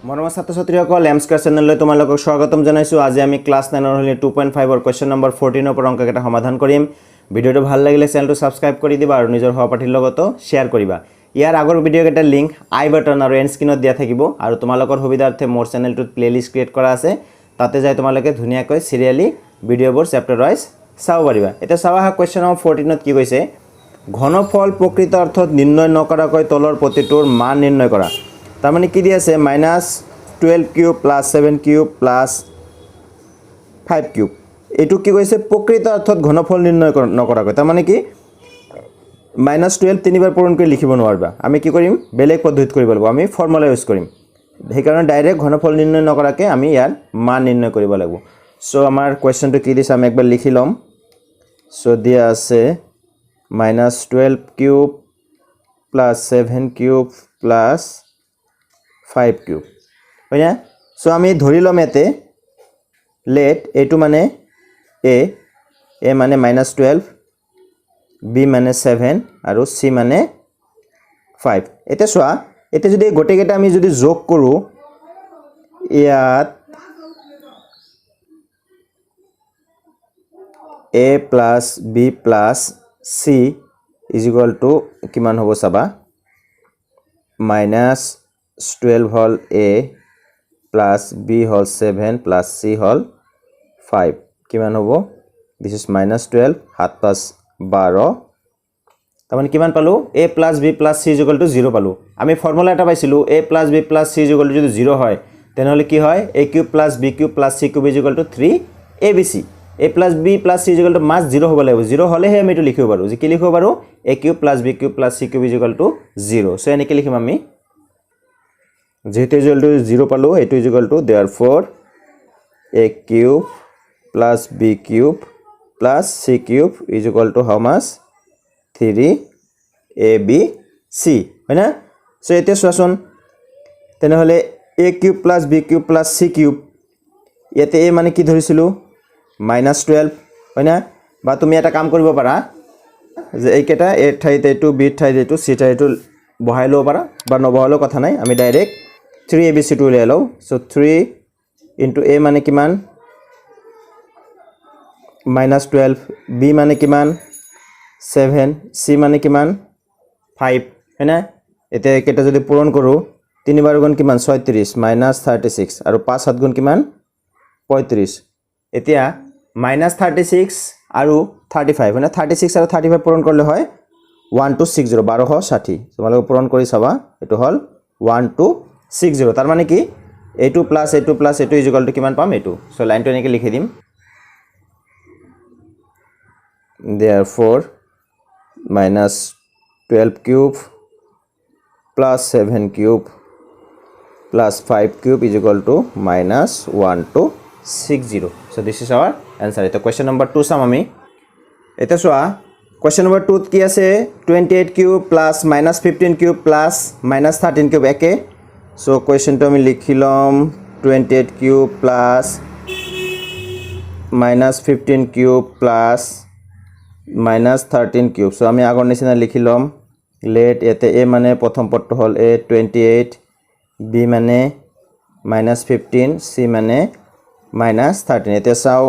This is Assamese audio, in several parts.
মৰমৰ ছাত্ৰ-ছাত্ৰীসকল এমস্কাৰ চেনেললৈ তোমালোকক স্বাগতম জনাইছো। আজি আমি ক্লাছ 9 ৰ হলি 2.5 ৰ কোৱেশ্চন নম্বৰ 14 ৰ পৰা অংক এটা সমাধান কৰিম। ভিডিওটো ভাল লাগিলে চেনেলটো সাবস্ক্ৰাইব কৰি দিবা আৰু নিজৰ সহপাঠীৰ লগতো শেয়াৰ কৰিবা। ইয়াৰ আগৰ ভিডিও কেইটাৰ লিংক আই বাটন আৰু এণ্ড স্ক্ৰীনত দিয়া থাকিব আৰু তোমালোকৰ সুবিধাৰ্থে মোৰ চেনেলটোত প্লেলিষ্ট ক্ৰিয়েট কৰা আছে। তাতে যাই তোমালোকে ধুনীয়াকৈ সিৰিয়ালি ভিডিওবোৰ চেপ্টাৰ ওয়াইজ চাব পাৰিবা। এটা চাবা কোৱেশ্চন নম্বৰ 14 ত কি কৈছে, ঘনফল প্ৰকৃত অৰ্থত নিৰ্ণয় নকৰাকৈ তলৰ প্ৰতিটোৰ মান নিৰ্ণয় কৰা। তার মানে কি দিয়ে আছে -12 cube plus 7 cube plus 5 cube. এইটো কি কৈছে প্রকৃত অর্থত ঘনফল নির্ণয় নকৰাকৈ। তাৰ মানে কি -12 তিনিবাৰ পূৰণ কৰি লিখিব নোৱাৰবা। আমি কি কৰিম বেলেগ পদ্ধতিত কৰিব লাগিব, আমি ফৰ্মুলা ইউজ কৰিম। সেইকাৰণে ডাইৰেক্ট ঘনফল নিৰ্ণয় নকৰাকৈ আমি ইয়াৰ মান নিৰ্ণয় কৰিব লাগিব। সো আমাৰ কোৱেশ্চনটো কি দিছে আমি একবাৰ লিখি লম। সো দিয়া আছে -12 cube plus 7 cube plus 5 cube হয় না। সো আমি ধৰি লম এতে লেট এটো মানে এ মানে -12, বি মানে 7 আৰু সি মানে 5। এটা চোৱা এতে যদি গোটেইকেইটা আমি যদি যোগ কৰো, ইয়াত a plus b plus c is equal two কিমান হ'ব চাবা, -12 হল a plus b hall 7 plus c হল 5 কিমান হ'ব, দিস ইজ -12 7 5 12। তার মানে কিমান পালো a plus b plus c is equal to 0 পালো। আমি ফর্মুলা এটা পাইছিলো a plus b plus c is equal to যদি 0 হয় তেনেহলে কি হয় a cube plus b cube plus c cube is equal to 3abc। a plus b plus c is equal to মাস 0 হ'ব লাগিব। 0 হলেহে আমি এটো লিখিব পাৰো। যে কি লিখিব পাৰো a cube plus b cube plus c cube is equal to 0। So এনেকে লিখিম আমি, যেহেতু ইজ ইকুয়াল টু 0 পালো এটো is equal two therefore a cube plus b cube plus c cube is equal two how much 3abc হয় না। সো এতে চোৱাচোন তেনেহলে a cube plus b cube plus c cube, ইয়াতে a মানে কি ধৰিছিলো -12 হয় না। বা তুমি এটা কাম কৰিব পাৰা যে এইকেইটা a ঠাইতে এইটো b ঠাইতে এইটো c ঠাইতে বহাই লব পাৰা বা নবহালেও কথা নাই। আমি ডাইৰেক্ট 3abc টো উলিয়াই লও। সো 3 ইনটু a মানে কিমান -12, b মানে কিমান 7, c মানে কিমান 5 হয় না। এতে কেটা যদি পূরণ কৰো 3 বাৰ গুণ কিমান 36 -36 আৰু 5 7 গুণ কিমান 35। এতিয়া -36 আৰু 35 হয় না। 36 আৰু 35 পূৰণ কৰিলে হয় 1260 1260। তোমালোকে পূৰণ কৰি চাবা এটো হল 1260। তার মানে কি এইটো প্লাস এইটো প্লাস এইটো ইজ ইকুয়াল টু কিমান পাম এইটো। সো লাইনটো এনেকে লিখি দিম, therefore -12 cube plus 7 cube plus 5 cube is equal to -1260. So this is our answer. Ito question number 2 চাম আমি। এটা চোৱা question number 2 কি আছে 28 cube plus -15 cube plus -13 cube একে। So question টো আমি লিখি লম 28 cube plus -15 cube plus -13 cube। So আমি আগৰ নিচিনা লিখি লম লেট এতে a মানে প্রথম পদটো হল a 28, b মানে -15, c মানে -13। এতে চাও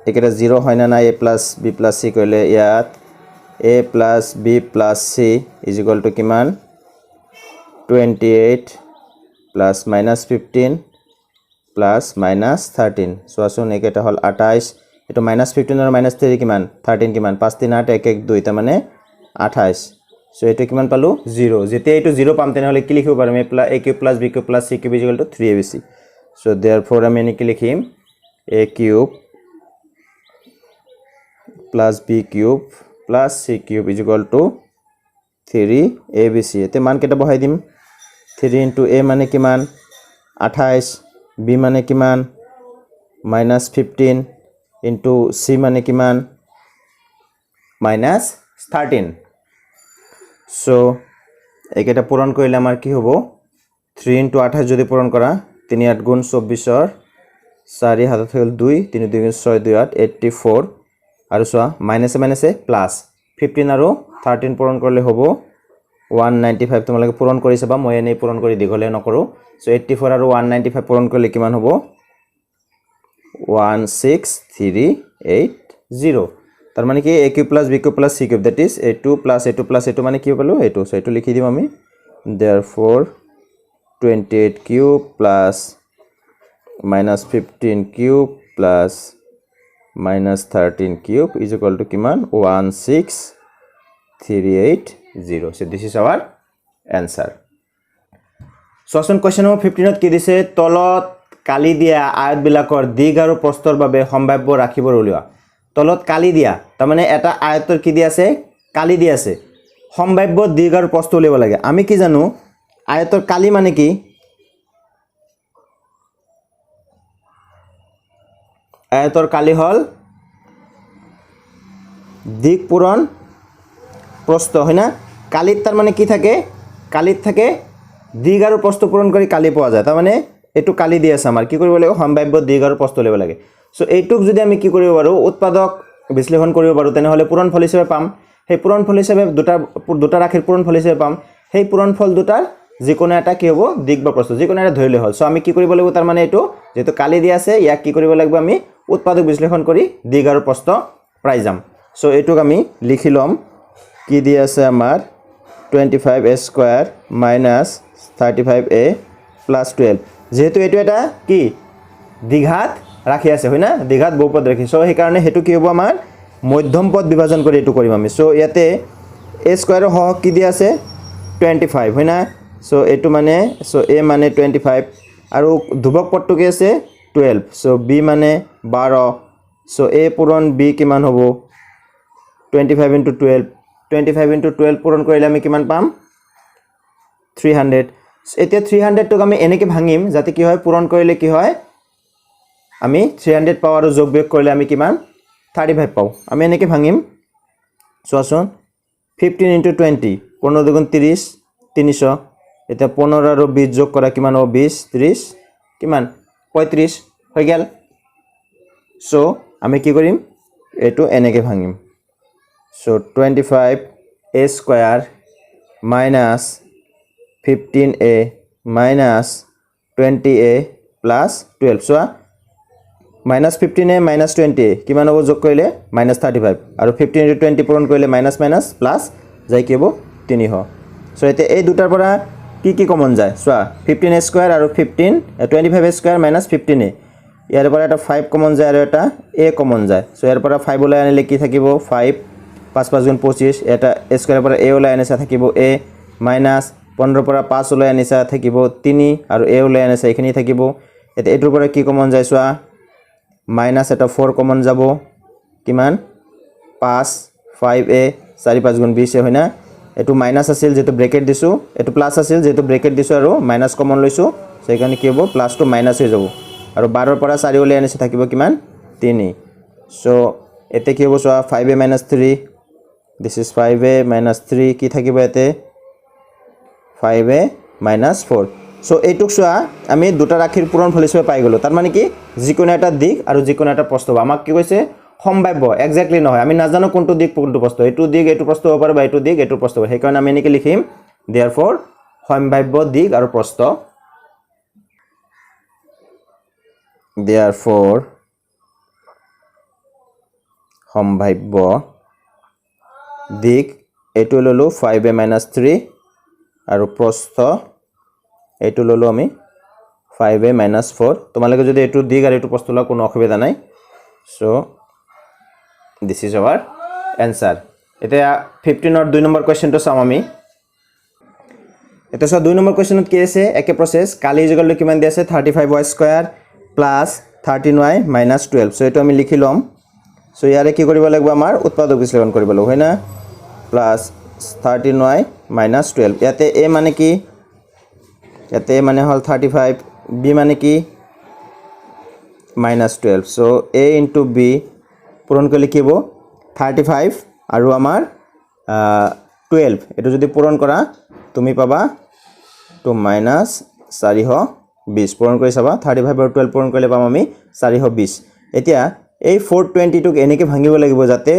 একেটা 0 হয় না না। a plus b plus c কইলে ইয়াত a plus b plus c is equal to কিমান 28 plus -15 plus -13। সোয়াসুন একেটা হল 28, এটো -15 আর -3 কিমান 13 কিমান 5 3 8 1 1 2 তার মানে 28। সো এটো কিমান পালো 0। যেতে এটো 0 পাম তেনেহলে কি লিখিব পারম a cube plus b cube plus c cube is equal to 3abc। So therefore আমি এনে কি লিখিম a cube plus b cube plus c cube is equal to 3abc। এতে মান কেটা বহাই দিম 3 ইনটু a মানে কিমান 28, b মানে কিমান -15 ইনটু c মানে কিমান -13। সো একেটা পূরণ কৰিলে আমাৰ কি হ'ব 3 ইনটু 28 যদি পূৰণ কৰা 3 8 গুণ 24 4 হাতত হল 2 3 2 গুণ 6 2 8 84 আৰু চোৱা মাইনাসে মাইনাসে প্লাস 15 আৰু 13 পূৰণ কৰিলে হ'ব 195 তোমালোকে পূৰণ কৰি চাবা মই এনেই পূৰণ কৰি দীঘলে নকৰো সো 84 আৰু 195 পূৰণ কৰিলে কিমান হ'ব 16380 তাৰ মানে কি a cube plus b cube plus c cube that is a2 plus a2 plus a2 মানে কি পালো a2 সো এটো লিখি দিম আমি therefore 28 cube plus minus 15 cube plus minus 13 cube is equal to kiman 16380 so this is our answer so question number 15 কি দিছে তলত কালি দিয়া আয়ত বিলাকৰ দিগ আৰু প্ৰস্থৰ বাবে সম্ভাব্য ৰাখিবৰ উলিওৱা তলত কালি দিয়া তাৰ মানে এটা আয়তৰ কি দি আছে কালি দি আছে সম্ভাব্য দিগ আৰু প্ৰস্থ উলিয়াব লাগে আমি কি জানো আয়তৰ কালি মানে কি আয়তৰ কালি হল দিক পূৰণ প্ৰস্থ হয়না কালিত তাৰ মানে কি থাকে কালিত থাকে দিগ আৰু প্ৰস্থ পূৰণ কৰি কালি পোৱা যায় তাৰ মানে এটো কালি দি আছে আমাৰ কি কৰিব লাগিব সম্ভাব্য দিগ আৰু প্ৰস্থ উলিয়াব লাগে সো এইটুক যদি আমি কি কৰিব পাৰো উৎপাদক বিশ্লেষণ কৰিব পাৰো তেনে হলে পূৰণ ফল হিচাপে পাম সেই পূৰণ ফল হিচাপে দুটা ৰাখিৰ পূৰণ ফল হিচাপে পাম সেই পূৰণ ফল দুটাৰ যিকোনো এটা কি হ'ব দিগ বা প্ৰস্থ যিকোনো এটা ধৰিলে হল সো আমি কি কৰিব লাগিব তাৰ মানে এটো যেটো কালি দি আছে ইয়াক কি কৰিব লাগিব আমি উৎপাদক বিশ্লেষণ কৰি দিগ আৰু প্ৰস্থ পাই যাম সো এটুক আমি লিখি লম কি দি আছে আমাৰ 25a square minus 35a plus 12 যেহেতু এটো এটা কি দ্বিঘাত ৰাখি আছে হয়না দ্বিঘাত বহুপদ ৰাখি সো সেই কাৰণে হেতু কি হ'ব আমাৰ মধ্যম পদ বিভাজন কৰি এটো কৰিম আমি সো ইয়াতে a স্কয়াৰৰ হক কি দি আছে 25 হয়না সো এটো মানে সো a মানে 25 আৰু ধ্ৰুবক পদটো কি আছে 12 সো b মানে 12 সো a পূৰণ b কিমান হ'ব 25 into 12 25 into 12 পূৰণ কৰিলে আমি কিমান পাম 300 এতিয়া 300 টক আমি এনেকে ভাঙিম যাতে কি হয় পূৰণ কৰিলে কি হয় আমি 300 পাও আৰু যোগ বিয়োগ কৰিলে আমি কিমান 35 পাও আমি এনেকে ভাঙিম সোৱাচোন 15 into 20 15 দুগুণ 30 300 এটা 15 আৰু 20 যোগ কৰা কিমান হ'ব 20 30 কিমান 35 হৈ গেল সো আমি কি কৰিম এটো এনেকে ভাঙিম so 25a square minus 15a minus 20a plus 12 so minus 15a minus 20a কিমান হ'ব যোগ কৰিলে minus 35 আৰু 15 into 20 পূৰণ কৰিলে minus minus plus যাই কি হ'ব 300 so এতে এই দুটাৰ পৰা কি কমন যায় so 15a square আৰু 25a square minus 15a ইয়াৰ পৰা এটা 5 কমন যায় আৰু এটা a কমন যায় so ইয়াৰ পৰা 5 ওলাই আনিলে কি থাকিব 5 5 5 গুণ 25 এটা a স্কয়াৰ পৰা a ওলাই আনিছা থাকিব a minus 15 পৰা 5 ওলাই আনিছা থাকিব 3 আৰু a ওলাই আনিছা এখিনি থাকিব এটা এটোৰ পৰা কি কমন যায় সোৱা মাইনাস এটা 4 কমন যাব কিমান 5 5a 4 5 গুণ 20 হয়না এটো মাইনাস আছিল যেটো ব্ৰেকেট দিছো এটো প্লাস আছিল যেটো ব্ৰেকেট দিছো আৰু মাইনাস কমন লৈছো সেইকাৰণে কি হ'ব প্লাস টু মাইনাস হৈ যাব আৰু 12 পৰা 4 ওলাই আনিছা থাকিব কিমান 3 সো এতে কি হ'ব সোৱা 5a minus 3 this is 5a minus 3 কি থাকিব এতে 5a minus 4 সো এইটুক সোৱা আমি দুটা ৰাখিৰ পূৰণ ফল হিচাপে পাই গলো তাৰ মানে কি যিকোনো এটা দিক আৰু যিকোনো এটা প্ৰস্থ আমাক কি কৈছে সম্ভাব্য এক্স্যাক্টলি নহয় আমি নাজানো কোনটো দিক কোনটো প্ৰস্থ এটো দিক এটো প্ৰস্থ হ'ব পাৰে বা এটো দিক এটো প্ৰস্থ সেই কাৰণে আমি এনেকে লিখিম therefore সম্ভাব্য দিক আৰু প্ৰস্থ therefore সম্ভাব্য দিক এটো ললো 5a minus 3 আৰু প্ৰস্থ এটো ললো আমি 5a minus 4 তোমালোকে যদি এটো দিক আৰু এটো প্ৰস্থ লা কোনো অসুবিধা নাই so this is our answer এতিয়া 15 ৰ 2 নম্বৰ কোৱেশ্চনটো চাম আমি এটা 2 নম্বৰ কোৱেশ্চনত কি আছে একে প্ৰসেস কালি ইকুয়াল কিমান দি আছে 35y square plus 13y minus 12 so এটো আমি লিখি লম সো ইয়াৰে কি কৰিব লাগিব আমাৰ উৎপাদক বিশ্লেষণ কৰিব লাগিব হয়না প্লাস 13y minus 12 ইয়াতে a মানে কি ইয়াতে a মানে হল 35 b মানে কি minus 12 so a into b পূৰণ কৰিলে কি হ'ব 35 আৰু আমাৰ 12 এটো যদি পূৰণ কৰা তুমি পাবা to minus 420 পূৰণ কৰি চাবা 35 আৰু 12 পূৰণ কৰিলে পাম আমি 420 এতিয়া এই 420 টুক এনেকে ভাঙিব লাগিব যাতে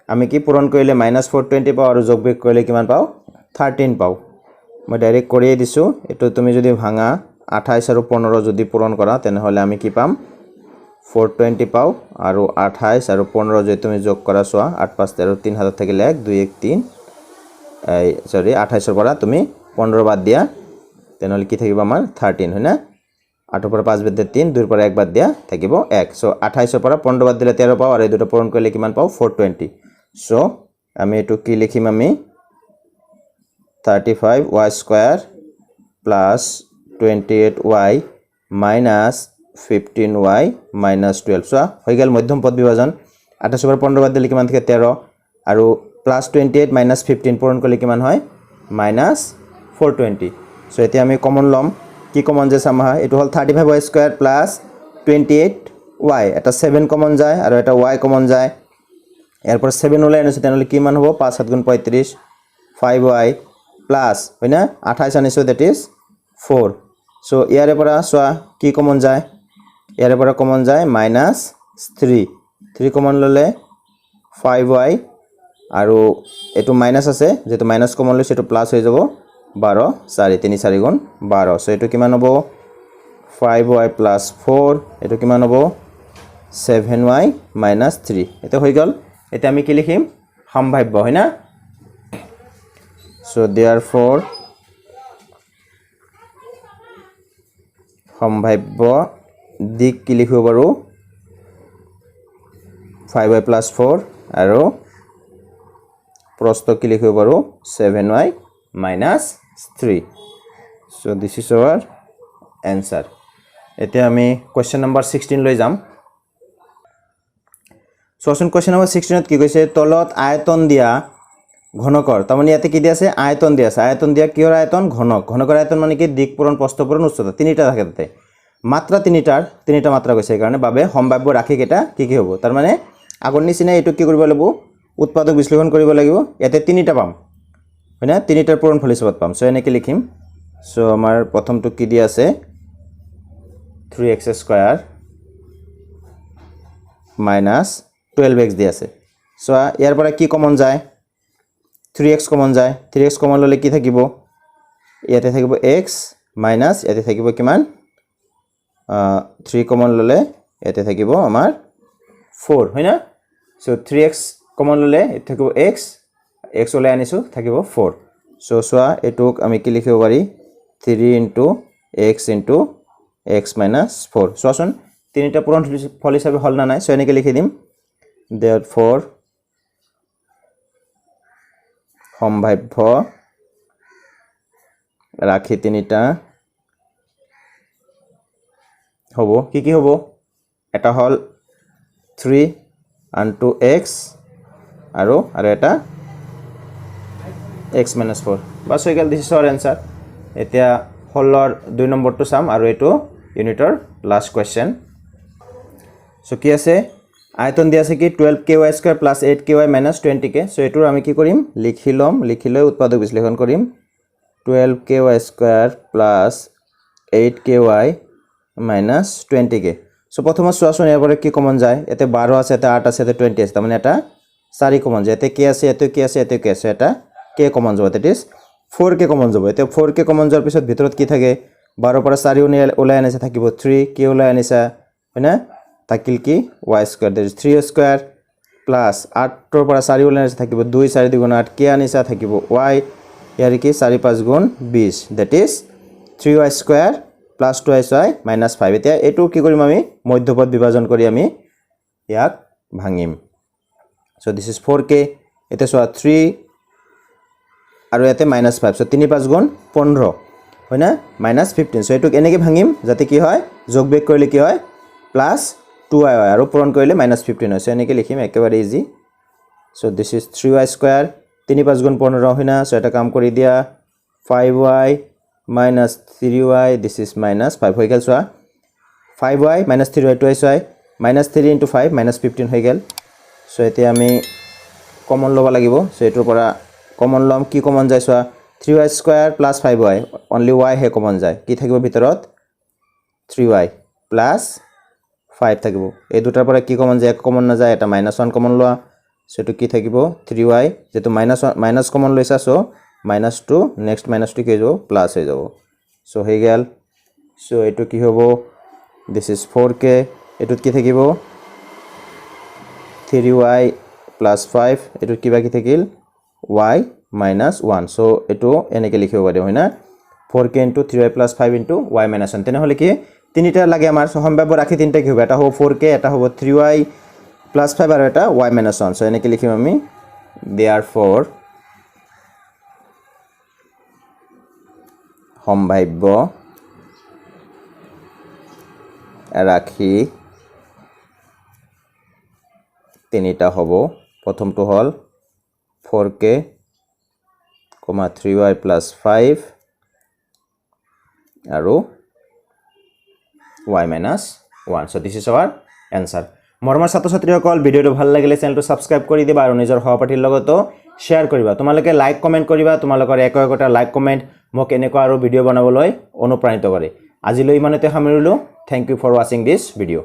আমি কি পূৰণ কৰিলে -420 পাও আৰু যোগ বিয়োগ কৰিলে কিমান পাও 13 পাও মই ডাইরেক্ট করিয়ে দিছো এটো তুমি যদি ভাঙা 28 আর 15 যদি পূরণ করা তেনেহলে আমি কি পাম 420 পাও আর 28 আর 15 যদি তুমি যোগ করা সোয়া 8 5 13 3 হাজার থেকে 1 2 1 3 এই সরি 28 এর পর তুমি 15 বাদ দিয়া তেনেহলে কি থাকিব আমার 13 হয় না 8 এর পর 5 বাদ দিয়ে 3 2 এর পর 1 বাদ দিয়া থাকিব 1 সো 28 এর পর 15 বাদ দিলে 13 পাও আর এই দুটো পূরণ করলে কিমান পাও 420 সো আমি এটু কি লিখিম আমি 35y square plus 28y minus 15y minus 12 so হই গেল মধ্যম পদ বিভাজন 28 এর পর 15 বাদ দিলে কিমান থাকে 13 আর plus 28 minus 15 পূরণ করলে কিমান হয় minus 420 সো এতে আমি কমন লম কি কমন যে সামহা এটো হল 35y square plus 28y এটা 7 কমন যায় আর এটা y কমন যায় এরপর 7 ওলাই আনিছো তাহলে কি মান হবে 5 7 গুণ 35 5y প্লাস হয় না 28 আনিছো দ্যাট ইজ 4 সো ইয়ারে পরা সোয়া কি কমন যায় ইয়ারে পরা কমন যায় -3 কমন ললে 5y আর এটো মাইনাস আছে যেটো মাইনাস কমন ললে সেটো প্লাস হয়ে যাব 12 4 3 4 গুণ 12 সো এটো কিমান হবে 5y plus 4 এটো কিমান হবে 7y minus 3 এটা হই গল এটা আমি কি লিখিম সম্ভাব্য হয় না so therefore সম্ভাব্য দিক কি লিখিব পাৰো 5y plus 4 আৰু প্ৰস্থ কি লিখিব পাৰো 7y minus 3 so this is our answer এতিয়া আমি কোশ্চেন নাম্বার 16 লৈ যাম সসন কোশ্চেন নাম্বার 16 ত কি কৈছে তলত আয়তন দিয়া ঘনকৰ তাৰমানে ইয়াতে কি দি আছে আয়তন দিয়া কিহৰ আয়তন ঘনকৰ আয়তন মানে কি দিক পূৰণ প্ৰস্থ পূৰণ উচ্চতা তিনিটা থাকে তাতে মাত্ৰা তিনিটা মাত্ৰা কৈছে কাৰণে বাবে সম্ভাব্য ৰাশি কেটা কি হ'ব তাৰ মানে আগৰ নিচিনা এটো কি কৰিব লাগিব উৎপাদক বিশ্লেষণ কৰিব লাগিব ইয়াতে তিনিটা পাম হয়না তিনিটাৰ পূৰণ ফল হিচাপত পাম সো এনেকে লিখিম সো আমাৰ প্ৰথমটো কি দি আছে 3x square minus 12x দি আছে সো ইয়াৰ পৰা কি কমন যায় 3x কমন যায় 3x কমন ললে কি থাকিব ইয়াতে থাকিব x minus ইয়াতে থাকিব কিমান 3 কমন ললে ইয়াতে থাকিব আমাৰ 4 হয়না সো 3x কমন ললে এত থাকিব x ওলাই আনিছো থাকিব 4 সো সোয়া এটুক আমি কি লিখিব পাৰি 3 into x into x minus 4 so আসুন তিনিটা পূরণ ফল হিসাবে হল না নাই সো এনেকে লিখি দিম therefore সম্ভাব্য রাখি তিনিটা হবো কি হবো এটা হল 3 into x আৰু এটা x minus 4 বাস হৈ গেল দিস ইজ आवर आंसर এতিয়া হলৰ 2 নম্বৰটো চাম আৰু এটো ইউনিটৰ লাস্ট কোশ্চেন সো কি আছে আয়তন দিয়া আছে কি 12ky square plus 8ky minus 20k so এটোৰ আমি কি কৰিম লিখি লৈ উৎপাদক বিশ্লেষণ কৰিম 12ky square plus 8ky minus 20k so প্ৰথম সোৱাচোন ইয়াৰ পৰা কি কমন যায় এতে 12 আছে এতে 8 আছে এতে 20 আছে মানে এটা 4 কমন যায় এতে k আছে এতে k আছে এতে k আছে এটা k কমন যাব দ্যাট ইজ 4k কমন যাব এতে 4k কমন যোৱাৰ পিছত ভিতৰত কি থাকে 12 পৰা 4 ওলাই আনিছে থাকিব 3 k ওলাই আনিছে হয়না থাকিল কি y square that is 3 square plus 8 ৰ পৰা 4 ওলাই আনিছে থাকিব 2 4 2 8 k আনিছে থাকিব y ইয়াৰ কি 4 5 গুণ 20 that is 3y square plus 2y minus 5 এতিয়া এটো কি কৰিম আমি মধ্যপদ বিভাজন কৰি আমি ইয়াক ভাঙিম সো দিস ইজ 4k এতে সোয়া 3 আৰু এতে -5 সো 3 5 গুণ 15 হয় না -15 সো এটুক এনেকে ভাঙিম যাতে কি হয় যোগ বিয়োগ কৰিলে কি হয় +2y হয় আৰু পূৰণ কৰিলে -15 হয় সো এনেকে লিখিম একেবাৰে easy so this is 3y square 3 5 গুণ 15 হয় না সো এটা কাম কৰি দিয়া 5y minus 3y this is minus 5 হৈ গেল সোয়া 5y minus 3y twice y minus 3 into 5 minus 15 হৈ গেল সো এতে আমি কমন লব লাগিব সো এটোৰ পৰা কমন লম কি কমন যায় সোয়া 3y square plus 5y only y হে কমন যায় কি থাকিব ভিতৰত 3y plus 5 থাকিব এই দুটাৰ পৰা কি কমন যায় এক কমন না যায় এটা -1 কমন লোৱা সো এটো কি থাকিব 3y যেটো -1 মাইনাস কমন লৈছা সো -2 নেক্সট -2 কি হৈ যাব প্লাছ হৈ যাব সো হৈ গেল সো এটো কি হ'ব দিস ইজ 4k এটোত কি থাকিব 3y + 5 এটোত কিবা কি থাকিল y - 1 সো এটো এনেকে লিখিব পাৰি হয় না 4k * 3y + 5 * y - 1 তেনে হলে কি তিনিটা লাগে আমাৰ সো সম্ভাব্য ৰাখি তিনটা কি হ'ব এটা হ'ব 4k এটা হ'ব 3y + 5 আৰু এটা y - 1 সো এনেকে লিখিম আমি therefore সম্ভাব্য ৰাখি তিনিটা হ'ব প্ৰথমটো হল 4k, 3y + 5 আৰু y - 1 so this is our answer মৰমৰ ছাত্ৰ-ছাত্ৰীসকল ভিডিওটো ভাল লাগিলে চেনেলটো সাবস্ক্ৰাইব কৰি দিবা আৰু নিজৰ সহপাঠীৰ লগতো শেয়াৰ কৰিবা তোমালোকে লাইক কমেন্ট কৰিবা তোমালোকৰ একটা লাইক কমেন্ট মোক এনেকুৱা আৰু ভিডিও বনাবলৈ অনুপ্ৰাণিত কৰে আজিলৈ ইমানতে সামৰিলো thank you for watching this video